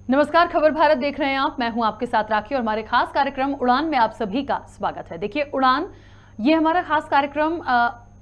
नमस्कार, खबर भारत देख रहे हैं आप। मैं हूं आपके साथ राखी और हमारे खास कार्यक्रम उड़ान में आप सभी का स्वागत है। देखिए, उड़ान ये हमारा खास कार्यक्रम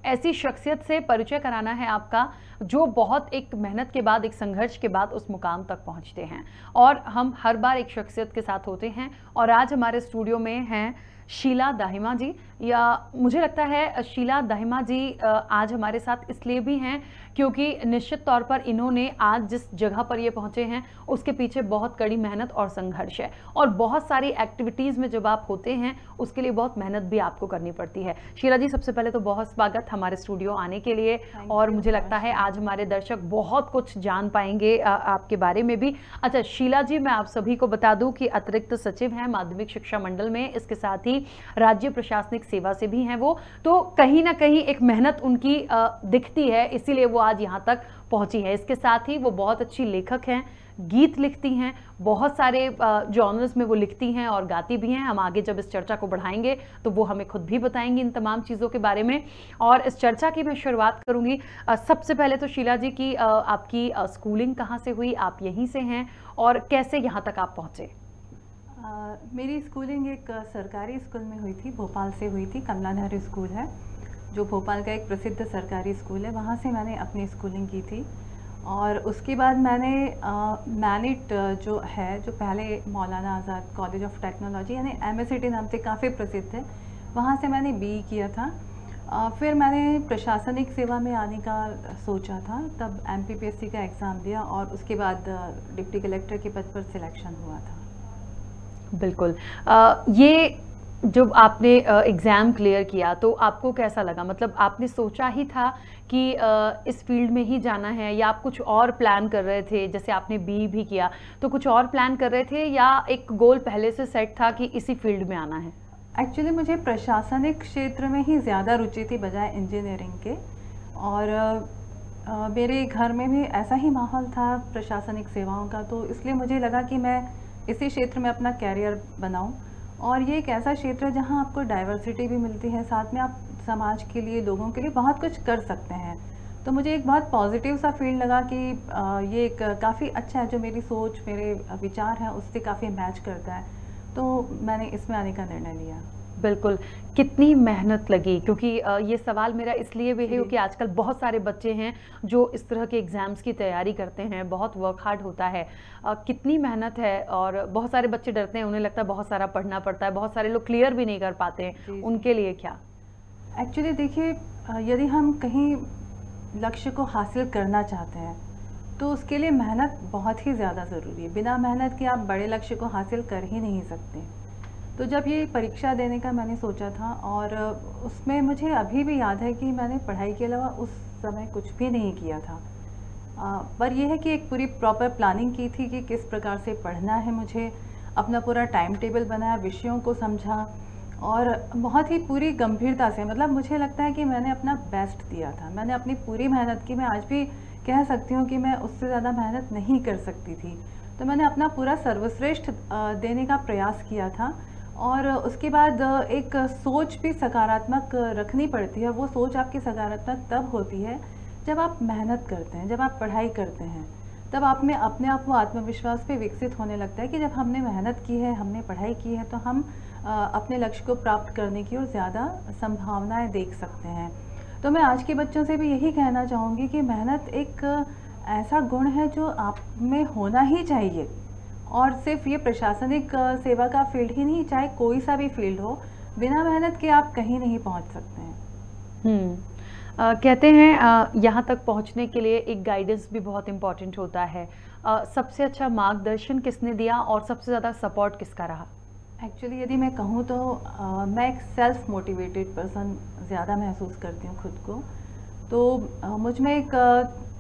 ऐसी शख्सियत से परिचय कराना है आपका जो बहुत एक मेहनत के बाद, एक संघर्ष के बाद उस मुकाम तक पहुंचते हैं। और हम हर बार एक शख्सियत के साथ होते हैं और आज हमारे स्टूडियो में हैं शीला दाहिमा जी। या मुझे लगता है शीला दाहिमा जी आज हमारे साथ इसलिए भी हैं क्योंकि निश्चित तौर पर इन्होंने आज जिस जगह पर ये पहुंचे हैं उसके पीछे बहुत कड़ी मेहनत और संघर्ष है। और बहुत सारी एक्टिविटीज़ में जब आप होते हैं उसके लिए बहुत मेहनत भी आपको करनी पड़ती है। शीला जी, सबसे पहले तो बहुत स्वागत हमारे स्टूडियो आने के लिए। और मुझे लगता है आज हमारे दर्शक बहुत कुछ जान पाएंगे आपके बारे में भी। अच्छा शीला जी, मैं आप सभी को बता दूं कि अतिरिक्त सचिव हैं माध्यमिक शिक्षा मंडल में, इसके साथ ही राज्य प्रशासनिक सेवा से भी हैं वो। तो कहीं ना कहीं एक मेहनत उनकी दिखती है, इसीलिए वो आज यहाँ तक पहुंची है। इसके साथ ही वो बहुत अच्छी लेखक हैं, गीत लिखती हैं, बहुत सारे जॉनर्स में वो लिखती हैं और गाती भी हैं। हम आगे जब इस चर्चा को बढ़ाएंगे तो वो हमें खुद भी बताएंगी इन तमाम चीज़ों के बारे में। और इस चर्चा की मैं शुरुआत करूंगी सबसे पहले तो शीला जी की आपकी स्कूलिंग कहाँ से हुई, आप यहीं से हैं और कैसे यहाँ तक आप पहुँचे? मेरी स्कूलिंग एक सरकारी स्कूल में हुई थी, भोपाल से हुई थी। कमला नेहरू स्कूल है जो भोपाल का एक प्रसिद्ध सरकारी स्कूल है, वहाँ से मैंने अपनी स्कूलिंग की थी। और उसके बाद मैंने मैनिट जो है, जो पहले मौलाना आज़ाद कॉलेज ऑफ टेक्नोलॉजी यानी MSCT नाम से काफ़ी प्रसिद्ध है, वहाँ से मैंने BE किया था। फिर मैंने प्रशासनिक सेवा में आने का सोचा था, तब MPPSC का एग्ज़ाम दिया और उसके बाद डिप्टी कलेक्टर के पद पर सिलेक्शन हुआ था। बिल्कुल। ये जब आपने एग्ज़ाम क्लियर किया तो आपको कैसा लगा? मतलब आपने सोचा ही था कि इस फील्ड में ही जाना है या आप कुछ और प्लान कर रहे थे? जैसे आपने BE भी किया तो कुछ और प्लान कर रहे थे या एक गोल पहले से सेट था कि इसी फील्ड में आना है? एक्चुअली मुझे प्रशासनिक क्षेत्र में ही ज़्यादा रुचि थी बजाय इंजीनियरिंग के। और मेरे घर में भी ऐसा ही माहौल था प्रशासनिक सेवाओं का, तो इसलिए मुझे लगा कि मैं इसी क्षेत्र में अपना कैरियर बनाऊं। और ये एक ऐसा क्षेत्र है जहां आपको डाइवर्सिटी भी मिलती है, साथ में आप समाज के लिए, लोगों के लिए बहुत कुछ कर सकते हैं। तो मुझे एक बहुत पॉजिटिव सा फील लगा कि ये एक काफ़ी अच्छा है, जो मेरी सोच, मेरे विचार हैं उससे काफ़ी मैच करता है। तो मैंने इसमें आने का निर्णय लिया। बिल्कुल। कितनी मेहनत लगी? क्योंकि ये सवाल मेरा इसलिए भी है क्योंकि आजकल बहुत सारे बच्चे हैं जो इस तरह के एग्ज़ाम्स की तैयारी करते हैं, बहुत वर्क हार्ड होता है। कितनी मेहनत है और बहुत सारे बच्चे डरते हैं, उन्हें लगता है बहुत सारा पढ़ना पड़ता है, बहुत सारे लोग क्लियर भी नहीं कर पाते हैं, उनके लिए क्या? एक्चुअली देखिए, यदि हम कहीं लक्ष्य को हासिल करना चाहते हैं तो उसके लिए मेहनत बहुत ही ज़्यादा ज़रूरी है। बिना मेहनत के आप बड़े लक्ष्य को हासिल कर ही नहीं सकते। तो जब ये परीक्षा देने का मैंने सोचा था, और उसमें मुझे अभी भी याद है कि मैंने पढ़ाई के अलावा उस समय कुछ भी नहीं किया था। पर यह है कि एक पूरी प्रॉपर प्लानिंग की थी कि किस प्रकार से पढ़ना है मुझे, अपना पूरा टाइम टेबल बनाया, विषयों को समझा और बहुत ही पूरी गंभीरता से, मतलब मुझे लगता है कि मैंने अपना बेस्ट दिया था, मैंने अपनी पूरी मेहनत की। मैं आज भी कह सकती हूँ कि मैं उससे ज़्यादा मेहनत नहीं कर सकती थी। तो मैंने अपना पूरा सर्वश्रेष्ठ देने का प्रयास किया था। और उसके बाद एक सोच भी सकारात्मक रखनी पड़ती है। वो सोच आपकी सकारात्मक तब होती है जब आप मेहनत करते हैं, जब आप पढ़ाई करते हैं, तब आप में अपने आप वो आत्मविश्वास पे विकसित होने लगता है कि जब हमने मेहनत की है, हमने पढ़ाई की है, तो हम अपने लक्ष्य को प्राप्त करने की और ज़्यादा संभावनाएं देख सकते हैं। तो मैं आज के बच्चों से भी यही कहना चाहूँगी कि मेहनत एक ऐसा गुण है जो आप में होना ही चाहिए। और सिर्फ ये प्रशासनिक सेवा का फील्ड ही नहीं, चाहे कोई सा भी फील्ड हो, बिना मेहनत के आप कहीं नहीं पहुंच सकते हैं। कहते हैं यहाँ तक पहुँचने के लिए एक गाइडेंस भी बहुत इम्पॉर्टेंट होता है। सबसे अच्छा मार्गदर्शन किसने दिया और सबसे ज़्यादा सपोर्ट किसका रहा? एक्चुअली यदि मैं कहूँ तो मैं एक सेल्फ मोटिवेटेड पर्सन ज़्यादा महसूस करती हूँ खुद को। तो मुझ में एक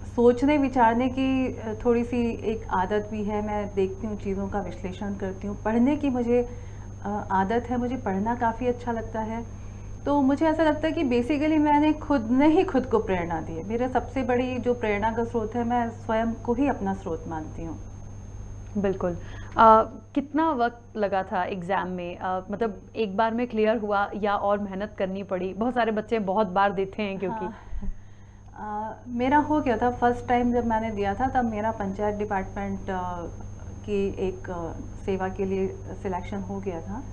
सोचने विचारने की थोड़ी सी एक आदत भी है। मैं देखती हूँ, चीज़ों का विश्लेषण करती हूँ। पढ़ने की मुझे आदत है, मुझे पढ़ना काफ़ी अच्छा लगता है। तो मुझे ऐसा लगता है कि बेसिकली मैंने खुद ने ही खुद को प्रेरणा दी है। मेरा सबसे बड़ी जो प्रेरणा का स्रोत है, मैं स्वयं को ही अपना स्रोत मानती हूँ। बिल्कुल। कितना वक्त लगा था एग्ज़ाम में? मतलब एक बार में क्लियर हुआ या और मेहनत करनी पड़ी? बहुत सारे बच्चे बहुत बार देते हैं क्योंकि मेरा हो गया था फर्स्ट टाइम जब मैंने दिया था, तब मेरा पंचायत डिपार्टमेंट की एक सेवा के लिए सिलेक्शन हो गया था,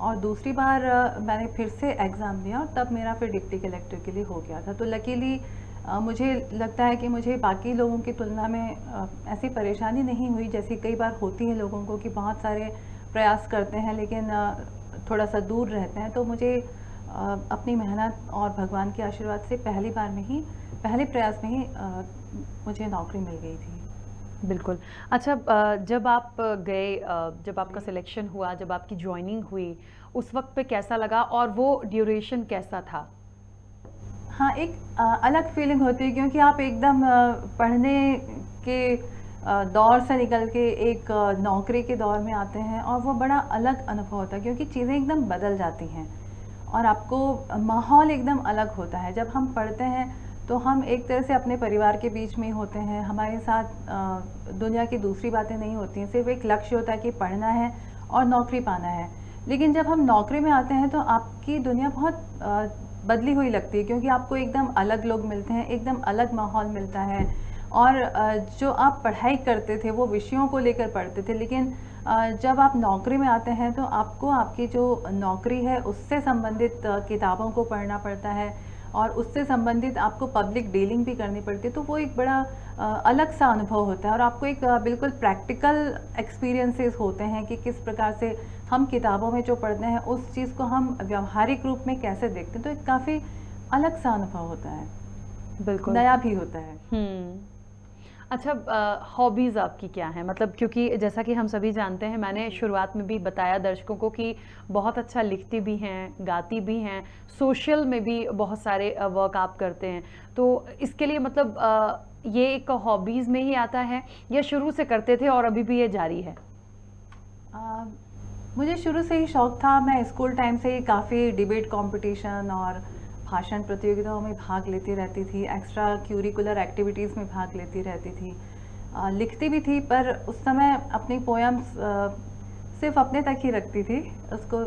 और दूसरी बार मैंने फिर से एग्ज़ाम दिया और तब मेरा फिर डिप्टी कलेक्टर के लिए हो गया था। तो लकीली मुझे लगता है कि मुझे बाकी लोगों की तुलना में ऐसी परेशानी नहीं हुई जैसी कई बार होती है लोगों को, कि बहुत सारे प्रयास करते हैं लेकिन थोड़ा सा दूर रहते हैं। तो मुझे अपनी मेहनत और भगवान के आशीर्वाद से पहले प्रयास में ही मुझे नौकरी मिल गई थी। बिल्कुल। अच्छा, जब आप गए, जब आपका सिलेक्शन हुआ, जब आपकी ज्वाइनिंग हुई, उस वक्त पे कैसा लगा और वो ड्यूरेशन कैसा था? हाँ, एक अलग फीलिंग होती है, क्योंकि आप एकदम पढ़ने के दौर से निकल के एक नौकरी के दौर में आते हैं, और वो बड़ा अलग अनुभव होता है क्योंकि चीज़ें एकदम बदल जाती हैं और आपको माहौल एकदम अलग होता है। जब हम पढ़ते हैं तो हम एक तरह से अपने परिवार के बीच में ही होते हैं, हमारे साथ दुनिया की दूसरी बातें नहीं होती हैं, सिर्फ एक लक्ष्य होता है कि पढ़ना है और नौकरी पाना है। लेकिन जब हम नौकरी में आते हैं तो आपकी दुनिया बहुत बदली हुई लगती है, क्योंकि आपको एकदम अलग लोग मिलते हैं, एकदम अलग माहौल मिलता है, और जो आप पढ़ाई करते थे वो विषयों को लेकर पढ़ते थे, लेकिन जब आप नौकरी में आते हैं तो आपको आपकी जो नौकरी है उससे संबंधित किताबों को पढ़ना पड़ता है, और उससे संबंधित आपको पब्लिक डीलिंग भी करनी पड़ती है। तो वो एक बड़ा अलग सा अनुभव होता है, और आपको एक बिल्कुल प्रैक्टिकल एक्सपीरियंसेस होते हैं कि किस प्रकार से हम किताबों में जो पढ़ते हैं उस चीज़ को हम व्यावहारिक रूप में कैसे देखते हैं। तो एक काफ़ी अलग सा अनुभव होता है, बिल्कुल नया भी होता है। अच्छा, हॉबीज़ आपकी क्या हैं? मतलब क्योंकि जैसा कि हम सभी जानते हैं, मैंने शुरुआत में भी बताया दर्शकों को कि बहुत अच्छा लिखती भी हैं, गाती भी हैं, सोशल में भी बहुत सारे वर्क आप करते हैं। तो इसके लिए मतलब ये एक हॉबीज़ में ही आता है या शुरू से करते थे और अभी भी ये जारी है? मुझे शुरू से ही शौक़ था। मैं स्कूल टाइम से ही काफ़ी डिबेट कंपटीशन और भाषण प्रतियोगिताओं में भाग लेती रहती थी, एक्स्ट्रा क्यूरिकुलर एक्टिविटीज़ में भाग लेती रहती थी, लिखती भी थी, पर उस समय अपनी पोएम्स सिर्फ अपने तक ही रखती थी, उसको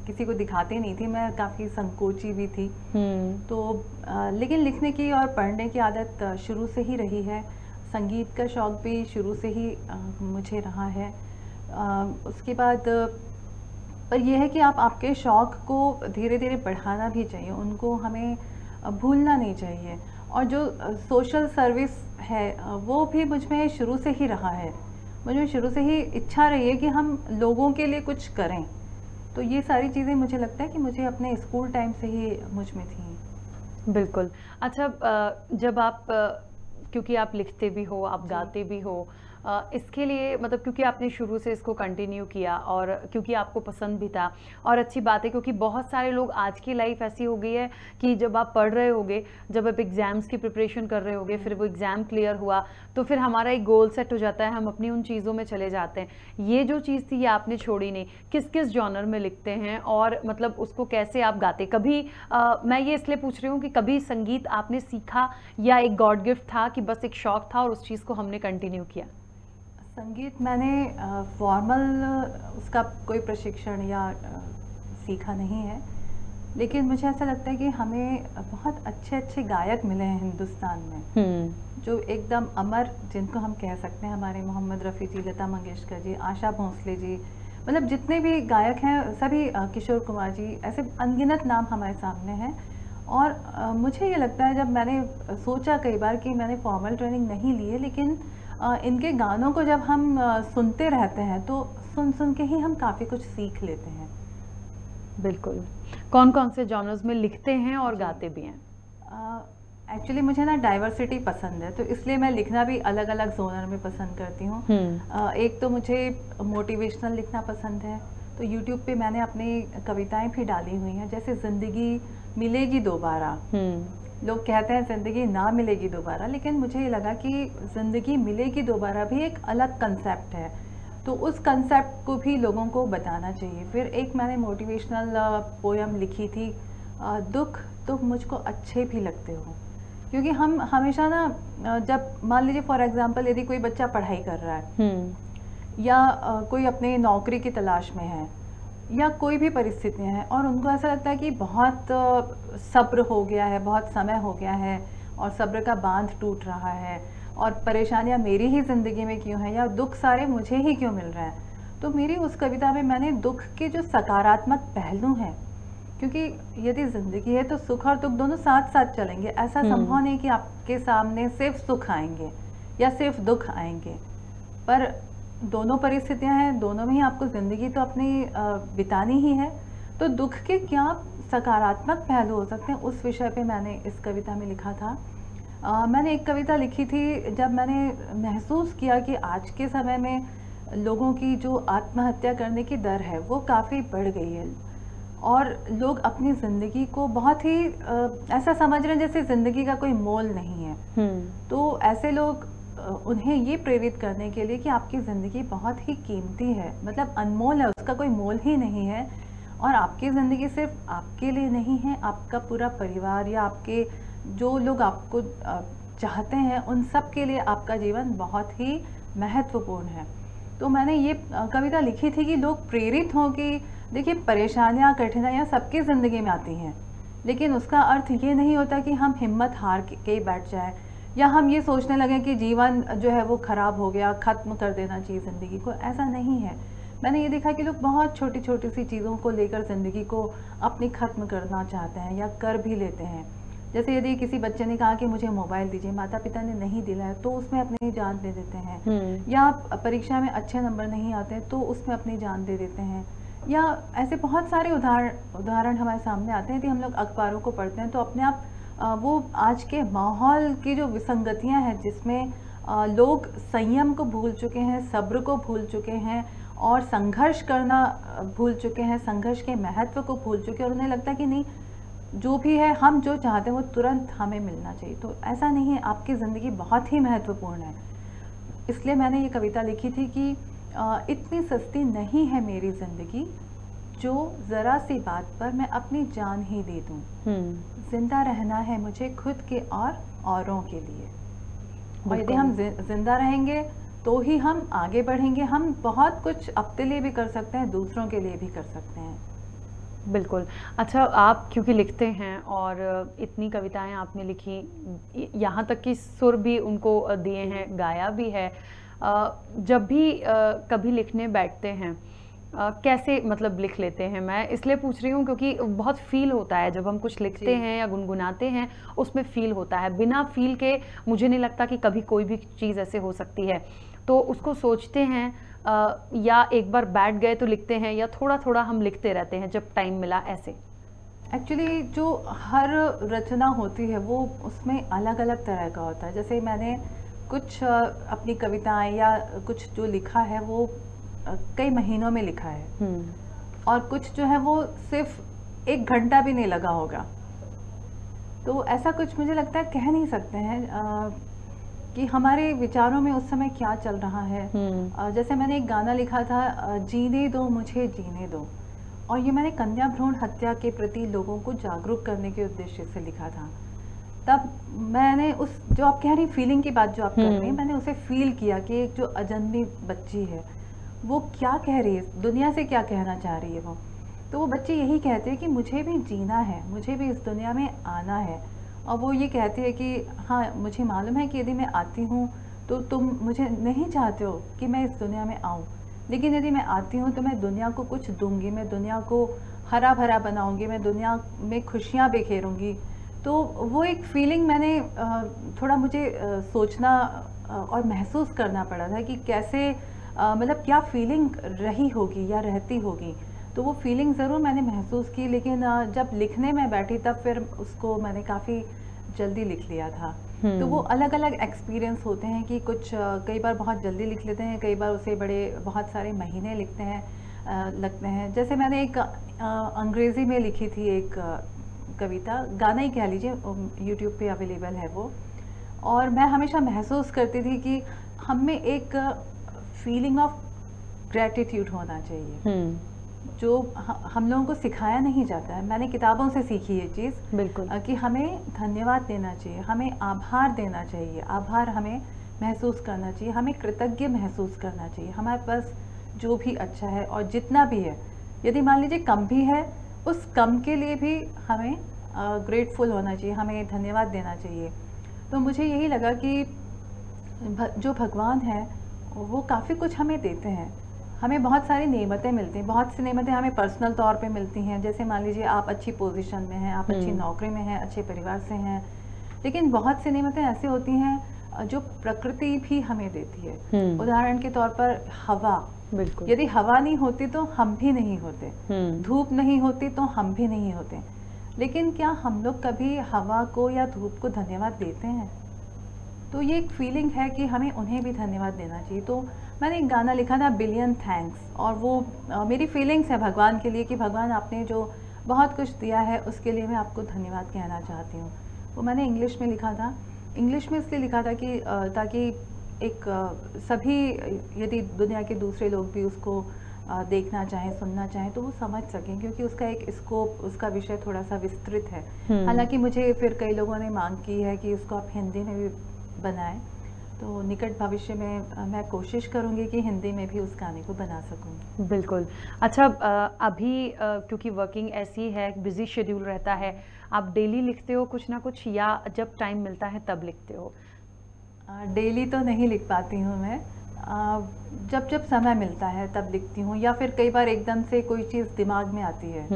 किसी को दिखाती नहीं थी। मैं काफ़ी संकोची भी थी। तो लेकिन लिखने की और पढ़ने की आदत शुरू से ही रही है। संगीत का शौक़ भी शुरू से ही मुझे रहा है। उसके बाद पर यह है कि आप आपके शौक़ को धीरे धीरे बढ़ाना भी चाहिए, उनको हमें भूलना नहीं चाहिए। और जो सोशल सर्विस है वो भी मुझ में शुरू से ही रहा है, मुझे शुरू से ही इच्छा रही है कि हम लोगों के लिए कुछ करें। तो ये सारी चीज़ें मुझे लगता है कि मुझे अपने स्कूल टाइम से ही मुझ में थी। बिल्कुल। अच्छा, जब आप क्योंकि आप लिखते भी हो, आप गाते भी हो, इसके लिए मतलब क्योंकि आपने शुरू से इसको कंटिन्यू किया और क्योंकि आपको पसंद भी था, और अच्छी बात है क्योंकि बहुत सारे लोग, आज की लाइफ ऐसी हो गई है कि जब आप पढ़ रहे होगे, जब आप एग्ज़ाम्स की प्रिपरेशन कर रहे होगे, फिर वो एग्ज़ाम क्लियर हुआ तो फिर हमारा एक गोल सेट हो जाता है, हम अपनी उन चीज़ों में चले जाते हैं। ये जो चीज़ थी ये आपने छोड़ी नहीं। किस किस जॉनर में लिखते हैं और मतलब उसको कैसे आप गाते? कभी मैं ये इसलिए पूछ रही हूँ कि कभी संगीत आपने सीखा या एक गॉड गिफ्ट था कि बस एक शौक़ था और उस चीज़ को हमने कंटिन्यू किया? संगीत मैंने फॉर्मल उसका कोई प्रशिक्षण या सीखा नहीं है, लेकिन मुझे ऐसा लगता है कि हमें बहुत अच्छे अच्छे गायक मिले हैं हिंदुस्तान में, जो एकदम अमर, जिनको हम कह सकते हैं, हमारे मोहम्मद रफ़ी जी, लता मंगेशकर जी, आशा भोसले जी, मतलब जितने भी गायक हैं सभी, किशोर कुमार जी, ऐसे अनगिनत नाम हमारे सामने हैं। और मुझे ये लगता है, जब मैंने सोचा कई बार कि मैंने फॉर्मल ट्रेनिंग नहीं ली है, लेकिन इनके गानों को जब हम सुनते रहते हैं तो सुन सुन के ही हम काफ़ी कुछ सीख लेते हैं। बिल्कुल। कौन कौन से जॉनर्स में लिखते हैं और गाते भी हैं? एक्चुअली मुझे ना डाइवर्सिटी पसंद है, तो इसलिए मैं लिखना भी अलग अलग जोनर में पसंद करती हूँ। एक तो मुझे मोटिवेशनल लिखना पसंद है, तो यूट्यूब पे मैंने अपनी कविताएं भी डाली हुई हैं, जैसे ज़िंदगी मिलेगी दोबारा। लोग कहते हैं ज़िंदगी ना मिलेगी दोबारा, लेकिन मुझे ये लगा कि ज़िंदगी मिलेगी दोबारा भी एक अलग कंसेप्ट है, तो उस कंसेप्ट को भी लोगों को बताना चाहिए। फिर एक मैंने मोटिवेशनल पोयम लिखी थी, दुख तुम मुझको अच्छे भी लगते हो। क्योंकि हम हमेशा ना, जब मान लीजिए फॉर एग्जांपल यदि कोई बच्चा पढ़ाई कर रहा है या कोई अपने नौकरी की तलाश में है या कोई भी परिस्थितियाँ हैं, और उनको ऐसा लगता है कि बहुत सब्र हो गया है, बहुत समय हो गया है और सब्र का बांध टूट रहा है, और परेशानियाँ मेरी ही ज़िंदगी में क्यों हैं, या दुख सारे मुझे ही क्यों मिल रहे हैं। तो मेरी उस कविता में मैंने दुख के जो सकारात्मक पहलू हैं, क्योंकि यदि ज़िंदगी है तो सुख और दुख दोनों साथ साथ चलेंगे। ऐसा संभव नहीं कि आपके सामने सिर्फ सुख आएंगे या सिर्फ दुख आएंगे, पर दोनों परिस्थितियां हैं, दोनों में ही आपको ज़िंदगी तो अपनी बितानी ही है। तो दुख के क्या सकारात्मक पहलू हो सकते हैं, उस विषय पे मैंने इस कविता में लिखा था। मैंने एक कविता लिखी थी जब मैंने महसूस किया कि आज के समय में लोगों की जो आत्महत्या करने की दर है वो काफ़ी बढ़ गई है, और लोग अपनी ज़िंदगी को बहुत ही ऐसा समझ रहे हैं जैसे ज़िंदगी का कोई मोल नहीं है। तो ऐसे लोग उन्हें ये प्रेरित करने के लिए कि आपकी ज़िंदगी बहुत ही कीमती है, मतलब अनमोल है, उसका कोई मोल ही नहीं है, और आपकी ज़िंदगी सिर्फ आपके लिए नहीं है, आपका पूरा परिवार या आपके जो लोग आपको चाहते हैं उन सब के लिए आपका जीवन बहुत ही महत्वपूर्ण है। तो मैंने ये कविता लिखी थी कि लोग प्रेरित हों कि देखिए, परेशानियाँ कठिनाइयाँ सबकी ज़िंदगी में आती हैं, लेकिन उसका अर्थ ये नहीं होता कि हम हिम्मत हार के बैठ जाएं, या हम ये सोचने लगें कि जीवन जो है वो ख़राब हो गया, ख़त्म कर देना चाहिए ज़िंदगी को। ऐसा नहीं है। मैंने ये देखा कि लोग बहुत छोटी छोटी सी चीज़ों को लेकर ज़िंदगी को अपनी ख़त्म करना चाहते हैं या कर भी लेते हैं। जैसे यदि किसी बच्चे ने कहा कि मुझे मोबाइल दीजिए, माता पिता ने नहीं दिलाया तो उसमें अपनी जान दे देते हैं, या परीक्षा में अच्छे नंबर नहीं आते तो उसमें अपनी जान दे देते हैं, या ऐसे बहुत सारे उदाहरण हमारे सामने आते हैं। यदि हम लोग अखबारों को पढ़ते हैं तो अपने आप वो आज के माहौल की जो विसंगतियां हैं, जिसमें लोग संयम को भूल चुके हैं, सब्र को भूल चुके हैं और संघर्ष करना भूल चुके हैं, संघर्ष के महत्व को भूल चुके हैं, और उन्हें लगता है कि नहीं, जो भी है, हम जो चाहते हैं वो तुरंत हमें मिलना चाहिए। तो ऐसा नहीं है, आपकी ज़िंदगी बहुत ही महत्वपूर्ण है। इसलिए मैंने ये कविता लिखी थी कि इतनी सस्ती नहीं है मेरी ज़िंदगी, जो ज़रा सी बात पर मैं अपनी जान ही दे दूँ। जिंदा रहना है मुझे खुद के और औरों के लिए, और यदि हम जिंदा रहेंगे तो ही हम आगे बढ़ेंगे। हम बहुत कुछ अपने लिए भी कर सकते हैं, दूसरों के लिए भी कर सकते हैं। बिल्कुल। अच्छा, आप क्योंकि लिखते हैं और इतनी कविताएं आपने लिखी, यहाँ तक कि सुर भी उनको दिए हैं, गाया भी है, जब भी कभी लिखने बैठते हैं कैसे मतलब लिख लेते हैं? मैं इसलिए पूछ रही हूँ क्योंकि बहुत फील होता है जब हम कुछ लिखते हैं या गुनगुनाते हैं, उसमें फील होता है। बिना फील के मुझे नहीं लगता कि कभी कोई भी चीज़ ऐसे हो सकती है। तो उसको सोचते हैं या एक बार बैठ गए तो लिखते हैं, या थोड़ा थोड़ा हम लिखते रहते हैं जब टाइम मिला ऐसे? एक्चुअली जो हर रचना होती है वो उसमें अलग अलग तरह का होता है। जैसे मैंने कुछ अपनी कविताएं या कुछ जो लिखा है वो कई महीनों में लिखा है, और कुछ जो है वो सिर्फ 1 घंटा भी नहीं लगा होगा। तो ऐसा कुछ मुझे लगता है कह नहीं सकते हैं कि हमारे विचारों में उस समय क्या चल रहा है। जैसे मैंने एक गाना लिखा था, जीने दो मुझे जीने दो, और ये मैंने कन्या भ्रूण हत्या के प्रति लोगों को जागरूक करने के उद्देश्य से लिखा था। तब मैंने उस जो आप कह रही फीलिंग की बात जो आप कर रही हैं, मैंने उसे फील किया कि एक जो अजन्मी बच्ची है वो क्या कह रही है, दुनिया से क्या कहना चाह रही है वो। तो वो बच्ची यही कहती है कि मुझे भी जीना है, मुझे भी इस दुनिया में आना है। और वो ये कहती है कि हाँ, मुझे मालूम है कि यदि मैं आती हूँ तो तुम मुझे नहीं चाहते हो कि मैं इस दुनिया में आऊँ, लेकिन यदि मैं आती हूँ तो मैं दुनिया को कुछ दूंगी, मैं दुनिया को हरा भरा बनाऊंगी, मैं दुनिया में खुशियाँ बिखेरूंगी। तो वो एक फीलिंग मैंने थोड़ा मुझे सोचना और महसूस करना पड़ा था कि कैसे मतलब क्या फीलिंग रही होगी या रहती होगी। तो वो फीलिंग ज़रूर मैंने महसूस की, लेकिन जब लिखने में बैठी तब फिर उसको मैंने काफ़ी जल्दी लिख लिया था। तो वो अलग अलग एक्सपीरियंस होते हैं कि कुछ कई बार बहुत जल्दी लिख लेते हैं, कई बार उसे बड़े बहुत सारे महीने लिखते हैं लगते हैं। जैसे मैंने एक अंग्रेज़ी में लिखी थी एक कविता, गाना ही कह लीजिए, यूट्यूब पे अवेलेबल है वो, और मैं हमेशा महसूस करती थी कि हम में एक फीलिंग ऑफ ग्रेटिट्यूड होना चाहिए, जो हम लोगों को सिखाया नहीं जाता है। मैंने किताबों से सीखी ये चीज़, बिल्कुल, कि हमें धन्यवाद देना चाहिए, हमें आभार देना चाहिए, आभार हमें महसूस करना चाहिए, हमें कृतज्ञ महसूस करना चाहिए हमारे पास जो भी अच्छा है और जितना भी है। यदि मान लीजिए कम भी है, उस कम के लिए भी हमें ग्रेटफुल होना चाहिए, हमें धन्यवाद देना चाहिए। तो मुझे यही लगा कि जो भगवान है वो काफ़ी कुछ हमें देते हैं। हमें बहुत सारी नेमतें मिलती हैं, बहुत सी नेमतें हमें पर्सनल तौर पे मिलती हैं। जैसे मान लीजिए आप अच्छी पोजीशन में हैं, आप अच्छी नौकरी में हैं, अच्छे परिवार से हैं। लेकिन बहुत सी नेमतें ऐसी होती हैं जो प्रकृति भी हमें देती है। उदाहरण के तौर पर हवा, बिल्कुल। यदि हवा नहीं होती तो हम भी नहीं होते, धूप नहीं होती तो हम भी नहीं होते। लेकिन क्या हम लोग कभी हवा को या धूप को धन्यवाद देते हैं? तो ये एक फीलिंग है कि हमें उन्हें भी धन्यवाद देना चाहिए। तो मैंने एक गाना लिखा था बिलियन थैंक्स, और वो मेरी फीलिंग्स है भगवान के लिए कि भगवान आपने जो बहुत कुछ दिया है उसके लिए मैं आपको धन्यवाद कहना चाहती हूँ। वो मैंने इंग्लिश में लिखा था। इंग्लिश में इसलिए लिखा था कि ताकि एक सभी, यदि दुनिया के दूसरे लोग भी उसको देखना चाहें, सुनना चाहें, तो वो समझ सकें, क्योंकि उसका एक स्कोप, उसका विषय थोड़ा सा विस्तृत है। हालांकि मुझे फिर कई लोगों ने मांग की है कि उसको आप हिंदी में भी बनाएं, तो निकट भविष्य में मैं कोशिश करूंगी कि हिंदी में भी उस गाने को बना सकूं। बिल्कुल। अच्छा, अभी क्योंकि वर्किंग ऐसी है, बिजी शेड्यूल रहता है, आप डेली लिखते हो कुछ ना कुछ, या जब टाइम मिलता है तब लिखते हो? डेली तो नहीं लिख पाती हूँ मैं, जब जब समय मिलता है तब लिखती हूँ, या फिर कई बार एकदम से कोई चीज़ दिमाग में आती है।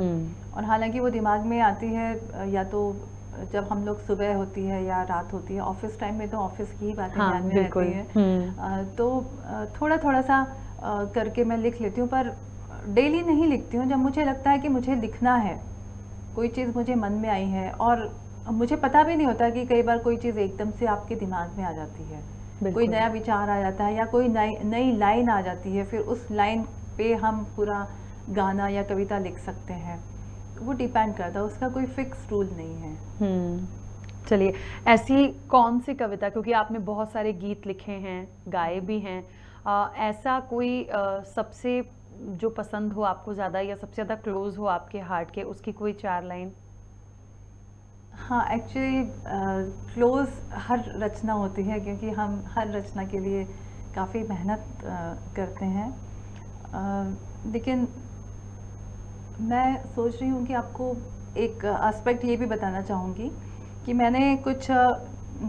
और हालांकि वो दिमाग में आती है या तो जब हम लोग सुबह होती है या रात होती है, ऑफिस टाइम में तो ऑफिस की ही बातें ध्यान में रहती है। तो थोड़ा थोड़ा सा करके मैं लिख लेती हूँ, पर डेली नहीं लिखती हूँ। जब मुझे लगता है कि मुझे लिखना है, कोई चीज़ मुझे मन में आई है, और मुझे पता भी नहीं होता कि कई बार कोई चीज़ एकदम से आपके दिमाग में आ जाती है, कोई नया विचार आ जाता है या कोई नई लाइन आ जाती है, फिर उस लाइन पे हम पूरा गाना या कविता लिख सकते हैं। वो डिपेंड करता है, उसका कोई फिक्स रूल नहीं है। चलिए, ऐसी कौन सी कविता, क्योंकि आपने बहुत सारे गीत लिखे हैं, गाए भी हैं, ऐसा कोई सबसे जो पसंद हो आपको ज़्यादा, या सबसे ज़्यादा क्लोज हो आपके हार्ट के, उसकी कोई 4 लाइन? हाँ, एक्चुअली क्लोज हर रचना होती है, क्योंकि हम हर रचना के लिए काफ़ी मेहनत करते हैं। लेकिन मैं सोच रही हूँ कि आपको एक एस्पेक्ट ये भी बताना चाहूँगी कि मैंने कुछ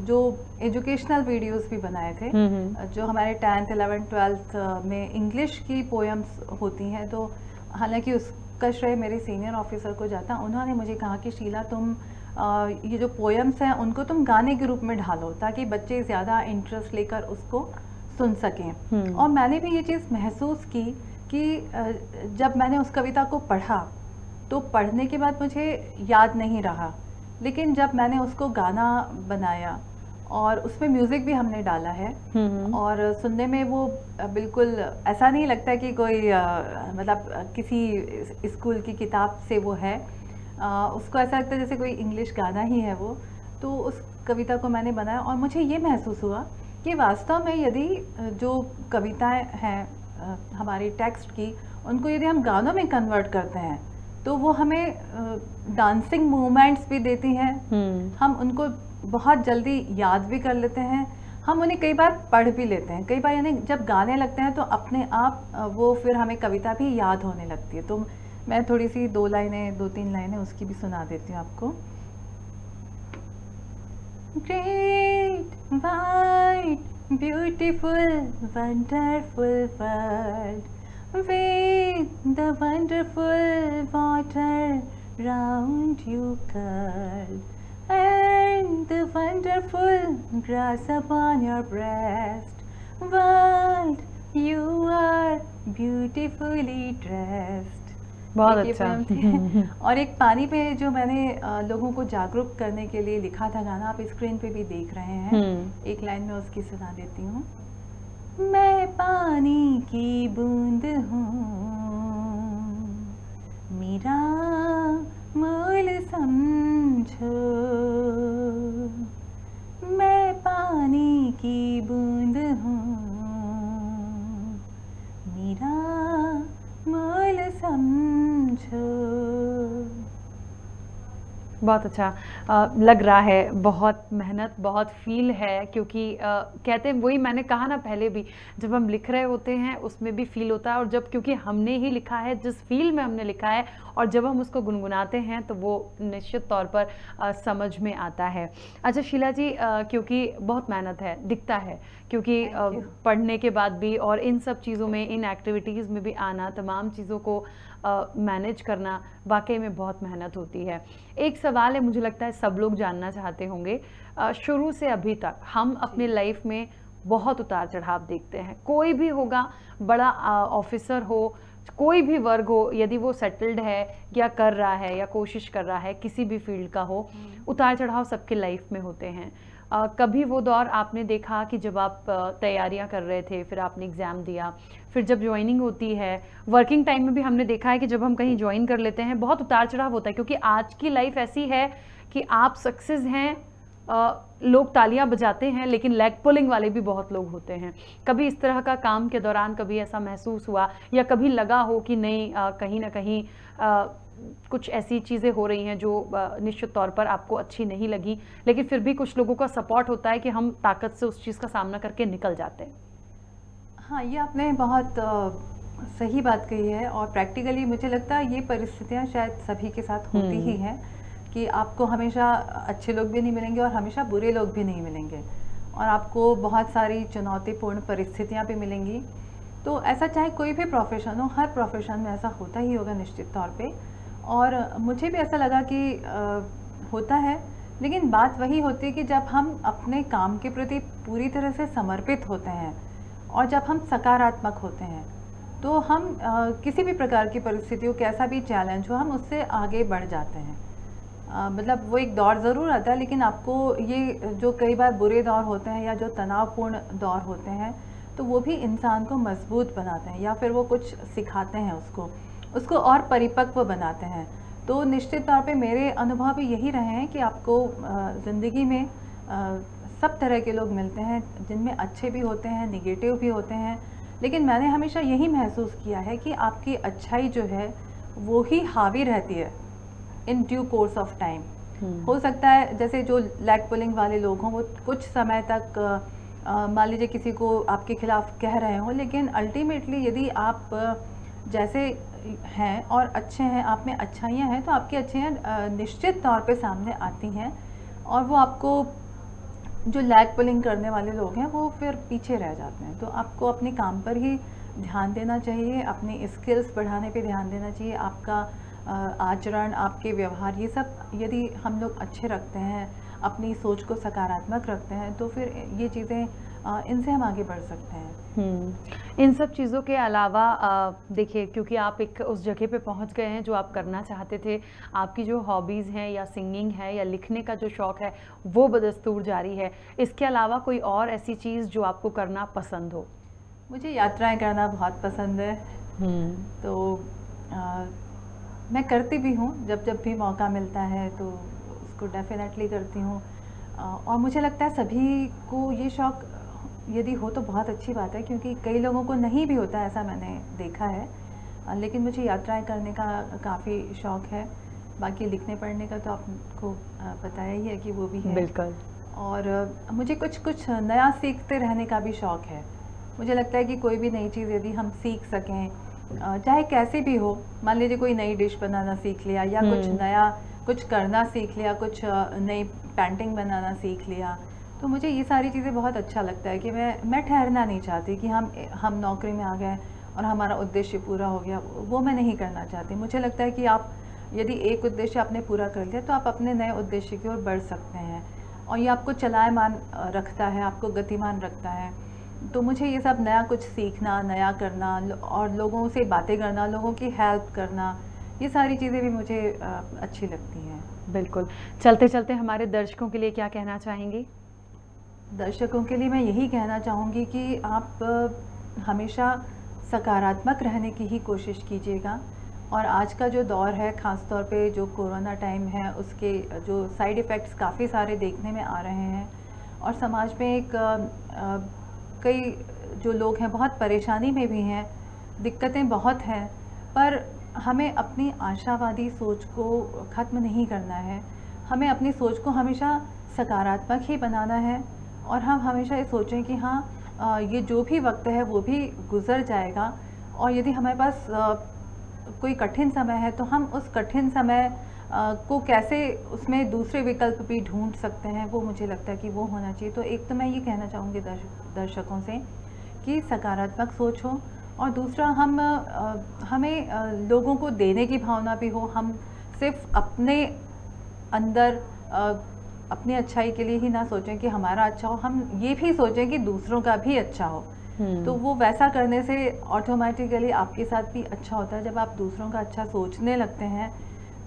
जो एजुकेशनल वीडियोस भी बनाए थे, जो हमारे 10th 11th 12th में इंग्लिश की पोएम्स होती हैं। तो हालांकि उसका श्रेय मेरे सीनियर ऑफिसर को जाता। उन्होंने मुझे कहा कि शीला, तुम ये जो पोएम्स हैं उनको तुम गाने के रूप में ढालो, ताकि बच्चे ज़्यादा इंटरेस्ट लेकर उसको सुन सकें। और मैंने भी ये चीज़ महसूस की कि जब मैंने उस कविता को पढ़ा तो पढ़ने के बाद मुझे याद नहीं रहा, लेकिन जब मैंने उसको गाना बनाया और उसमें म्यूज़िक भी हमने डाला है, और सुनने में वो बिल्कुल ऐसा नहीं लगता कि कोई मतलब किसी स्कूल की किताब से वो है, उसको ऐसा लगता है जैसे कोई इंग्लिश गाना ही है वो। तो उस कविता को मैंने बनाया और मुझे ये महसूस हुआ कि वास्तव में यदि जो कविताएं हैं हमारी टेक्स्ट की, उनको यदि हम गानों में कन्वर्ट करते हैं तो वो हमें डांसिंग मूवमेंट्स भी देती हैं, हम उनको बहुत जल्दी याद भी कर लेते हैं, हम उन्हें कई बार पढ़ भी लेते हैं, कई बार यानी जब गाने लगते हैं तो अपने आप वो फिर हमें कविता भी याद होने लगती है। तो मैं थोड़ी सी 2-3 लाइनें उसकी भी सुना देती हूँ आपको। Great, wide, beautiful, wonderful world, with the wonderful water round you curled, and the wonderful grass upon your breast. World, you are beautifully dressed. बहुत अच्छा। और एक पानी पे जो मैंने लोगों को जागरूक करने के लिए लिखा था गाना, आप स्क्रीन पे भी देख रहे हैं। एक लाइन में उसकी सुना देती हूँ। मैं पानी की बूंद हूँ, मेरा मोल समझो, मैं पानी की बूंद हूँ, मेरा मोल समझो। बहुत अच्छा लग रहा है, बहुत मेहनत, बहुत फील है, क्योंकि कहते हैं, वही मैंने कहा ना पहले भी, जब हम लिख रहे होते हैं उसमें भी फील होता है, और जब क्योंकि हमने ही लिखा है, जिस फील में हमने लिखा है, और जब हम उसको गुनगुनाते हैं तो वो निश्चित तौर पर समझ में आता है। अच्छा शीला जी, क्योंकि बहुत मेहनत है, दिखता है क्योंकि Thank you. पढ़ने के बाद भी और इन सब चीज़ों में, इन एक्टिविटीज़ में भी आना, तमाम चीज़ों को मैनेज करना वाकई में बहुत मेहनत होती है। एक सवाल है, मुझे लगता है सब लोग जानना चाहते होंगे, शुरू से अभी तक हम अपने जी। लाइफ में बहुत उतार चढ़ाव देखते हैं। कोई भी होगा, बड़ा ऑफिसर हो, कोई भी वर्ग हो, यदि वो सेटल्ड है या कर रहा है या कोशिश कर रहा है, किसी भी फील्ड का हो, उतार चढ़ाव सबके लाइफ में होते हैं। कभी वो दौर आपने देखा कि जब आप तैयारियां कर रहे थे, फिर आपने एग्ज़ाम दिया, फिर जब ज्वाइनिंग होती है, वर्किंग टाइम में भी हमने देखा है कि जब हम कहीं ज्वाइन कर लेते हैं बहुत उतार चढ़ाव होता है, क्योंकि आज की लाइफ ऐसी है कि आप सक्सेस हैं, लोग तालियां बजाते हैं, लेकिन लेग पुलिंग वाले भी बहुत लोग होते हैं। कभी इस तरह का काम के दौरान कभी ऐसा महसूस हुआ या कभी लगा हो कि नहीं, कहीं ना कहीं कुछ ऐसी चीज़ें हो रही हैं जो निश्चित तौर पर आपको अच्छी नहीं लगी, लेकिन फिर भी कुछ लोगों का सपोर्ट होता है कि हम ताकत से उस चीज़ का सामना करके निकल जाते हैं? हाँ, ये आपने बहुत सही बात कही है, और प्रैक्टिकली मुझे लगता है ये परिस्थितियाँ शायद सभी के साथ होती ही हैं कि आपको हमेशा अच्छे लोग भी नहीं मिलेंगे और हमेशा बुरे लोग भी नहीं मिलेंगे, और आपको बहुत सारी चुनौतीपूर्ण परिस्थितियाँ भी मिलेंगी। तो ऐसा चाहे कोई भी प्रोफेशन हो, हर प्रोफेशन में ऐसा होता ही होगा निश्चित तौर पे, और मुझे भी ऐसा लगा कि होता है। लेकिन बात वही होती है कि जब हम अपने काम के प्रति पूरी तरह से समर्पित होते हैं और जब हम सकारात्मक होते हैं, तो हम किसी भी प्रकार की परिस्थितियों, कैसा भी चैलेंज हो, हम उससे आगे बढ़ जाते हैं। मतलब वो एक दौर ज़रूर आता है, लेकिन आपको ये जो कई बार बुरे दौर होते हैं या जो तनावपूर्ण दौर होते हैं, तो वो भी इंसान को मजबूत बनाते हैं या फिर वो कुछ सिखाते हैं उसको और परिपक्व बनाते हैं। तो निश्चित तौर पे मेरे अनुभव भी यही रहे हैं कि आपको ज़िंदगी में सब तरह के लोग मिलते हैं, जिनमें अच्छे भी होते हैं, निगेटिव भी होते हैं, लेकिन मैंने हमेशा यही महसूस किया है कि आपकी अच्छाई जो है वो ही हावी रहती है in due course of time. हो सकता है जैसे जो लैग पुलिंग वाले लोग हों, वो कुछ समय तक मान लीजिए किसी को आपके खिलाफ कह रहे हों, लेकिन अल्टीमेटली यदि आप जैसे हैं और अच्छे हैं, आप में अच्छाइयाँ हैं, तो आपकी अच्छाइयाँ निश्चित तौर पे सामने आती हैं, और वो आपको, जो लैग पुलिंग करने वाले लोग हैं वो फिर पीछे रह जाते हैं। तो आपको अपने काम पर ही ध्यान देना चाहिए, अपनी स्किल्स बढ़ाने पे ध्यान देना चाहिए। आपका आचरण, आपके व्यवहार, ये सब यदि हम लोग अच्छे रखते हैं, अपनी सोच को सकारात्मक रखते हैं, तो फिर ये चीज़ें, इनसे हम आगे बढ़ सकते हैं। इन सब चीज़ों के अलावा देखिए, क्योंकि आप एक उस जगह पे पहुंच गए हैं जो आप करना चाहते थे, आपकी जो हॉबीज़ हैं या सिंगिंग है या लिखने का जो शौक़ है वो बदस्तूर जारी है, इसके अलावा कोई और ऐसी चीज़ जो आपको करना पसंद हो? मुझे यात्राएं करना बहुत पसंद है। तो मैं करती भी हूँ, जब भी मौका मिलता है तो उसको डेफिनेटली करती हूँ, और मुझे लगता है सभी को ये शौक़ यदि हो तो बहुत अच्छी बात है, क्योंकि कई लोगों को नहीं भी होता, ऐसा मैंने देखा है। लेकिन मुझे यात्राएं करने का काफ़ी शौक़ है। बाकी लिखने पढ़ने का तो आपको बताया ही है कि वो भी है। बिल्कुल। और मुझे कुछ नया सीखते रहने का भी शौक़ है। मुझे लगता है कि कोई भी नई चीज़ यदि हम सीख सकें, चाहे कैसे भी हो, मान लीजिए कोई नई डिश बनाना सीख लिया या कुछ नया कुछ करना सीख लिया, कुछ नई पेंटिंग बनाना सीख लिया, तो मुझे ये सारी चीज़ें बहुत अच्छा लगता है कि मैं ठहरना नहीं चाहती कि हम नौकरी में आ गए और हमारा उद्देश्य पूरा हो गया, वो मैं नहीं करना चाहती। मुझे लगता है कि आप यदि एक उद्देश्य आपने पूरा कर लिया तो आप अपने नए उद्देश्य की ओर बढ़ सकते हैं, और ये आपको चलायमान रखता है, आपको गतिमान रखता है। तो मुझे ये सब नया कुछ सीखना, नया करना और लोगों से बातें करना, लोगों की हेल्प करना, ये सारी चीज़ें भी मुझे अच्छी लगती हैं। बिल्कुल। चलते चलते हमारे दर्शकों के लिए क्या कहना चाहेंगी? दर्शकों के लिए मैं यही कहना चाहूँगी कि आप हमेशा सकारात्मक रहने की ही कोशिश कीजिएगा, और आज का जो दौर है, ख़ास तौर पे जो कोरोना टाइम है, उसके जो साइड इफ़ेक्ट्स काफ़ी सारे देखने में आ रहे हैं, और समाज में एक कई जो लोग हैं बहुत परेशानी में भी हैं, दिक्कतें बहुत हैं, पर हमें अपनी आशावादी सोच को ख़त्म नहीं करना है। हमें अपनी सोच को हमेशा सकारात्मक ही बनाना है, और हम हमेशा ये सोचें कि हाँ, ये जो भी वक्त है वो भी गुज़र जाएगा, और यदि हमारे पास कोई कठिन समय है तो हम उस कठिन समय को कैसे उसमें दूसरे विकल्प भी ढूंढ सकते हैं, वो मुझे लगता है कि वो होना चाहिए। तो एक तो मैं ये कहना चाहूँगी दर्शकों से कि सकारात्मक सोच हो, और दूसरा हमें लोगों को देने की भावना भी हो। हम सिर्फ अपने अंदर अपनी अच्छाई के लिए ही ना सोचें कि हमारा अच्छा हो, हम ये भी सोचें कि दूसरों का भी अच्छा हो। तो वो वैसा करने से ऑटोमेटिकली आपके साथ भी अच्छा होता है। जब आप दूसरों का अच्छा सोचने लगते हैं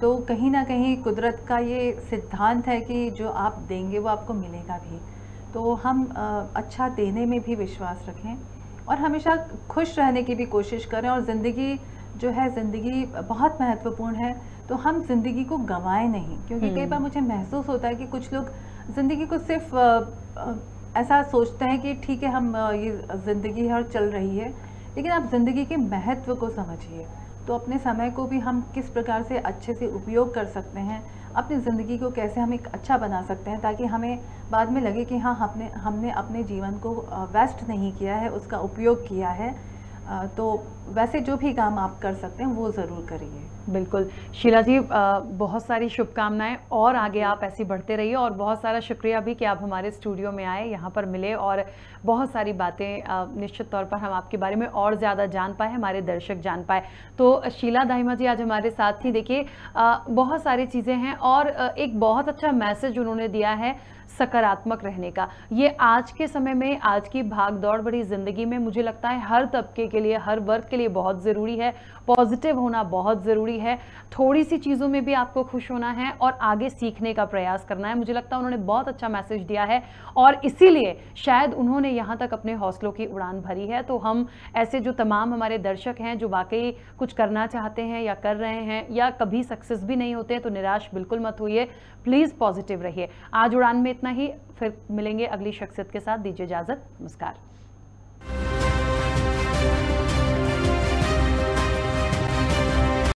तो कहीं ना कहीं कुदरत का ये सिद्धांत है कि जो आप देंगे वो आपको मिलेगा भी। तो हम अच्छा देने में भी विश्वास रखें और हमेशा खुश रहने की भी कोशिश करें। और ज़िंदगी जो है, ज़िंदगी बहुत महत्वपूर्ण है, तो हम ज़िंदगी को गंवाएं नहीं। क्योंकि कई बार मुझे महसूस होता है कि कुछ लोग ज़िंदगी को सिर्फ ऐसा सोचते हैं कि ठीक है, हम ये ज़िंदगी है और चल रही है, लेकिन आप ज़िंदगी के महत्व को समझिए। तो अपने समय को भी हम किस प्रकार से अच्छे से उपयोग कर सकते हैं, अपनी ज़िंदगी को कैसे हम एक अच्छा बना सकते हैं, ताकि हमें बाद में लगे कि हाँ, हमने अपने जीवन को वेस्ट नहीं किया है, उसका उपयोग किया है। तो वैसे जो भी काम आप कर सकते हैं वो ज़रूर करिए। बिल्कुल शीला जी, बहुत सारी शुभकामनाएं और आगे आप ऐसी बढ़ते रहिए, और बहुत सारा शुक्रिया भी कि आप हमारे स्टूडियो में आए, यहाँ पर मिले और बहुत सारी बातें निश्चित तौर पर हम आपके बारे में और ज़्यादा जान पाए, हमारे दर्शक जान पाए। तो शीला दाहिमा जी आज हमारे साथ थी। देखिए बहुत सारी चीज़ें हैं और एक बहुत अच्छा मैसेज उन्होंने दिया है सकारात्मक रहने का। ये आज के समय में, आज की भाग दौड़ भरी ज़िंदगी में मुझे लगता है हर तबके के लिए, हर वर्ग के लिए बहुत ज़रूरी है। पॉजिटिव होना बहुत ज़रूरी है। थोड़ी सी चीज़ों में भी आपको खुश होना है और आगे सीखने का प्रयास करना है। मुझे लगता है उन्होंने बहुत अच्छा मैसेज दिया है और इसीलिए शायद उन्होंने यहाँ तक अपने हौसलों की उड़ान भरी है। तो हम ऐसे जो तमाम हमारे दर्शक हैं जो वाकई कुछ करना चाहते हैं या कर रहे हैं या कभी सक्सेस भी नहीं होते हैं, तो निराश बिल्कुल मत होइए, प्लीज़ पॉजिटिव रहिए। आज उड़ान में इतना ही, फिर मिलेंगे अगली शख्सियत के साथ। दीजिए इजाज़त, नमस्कार।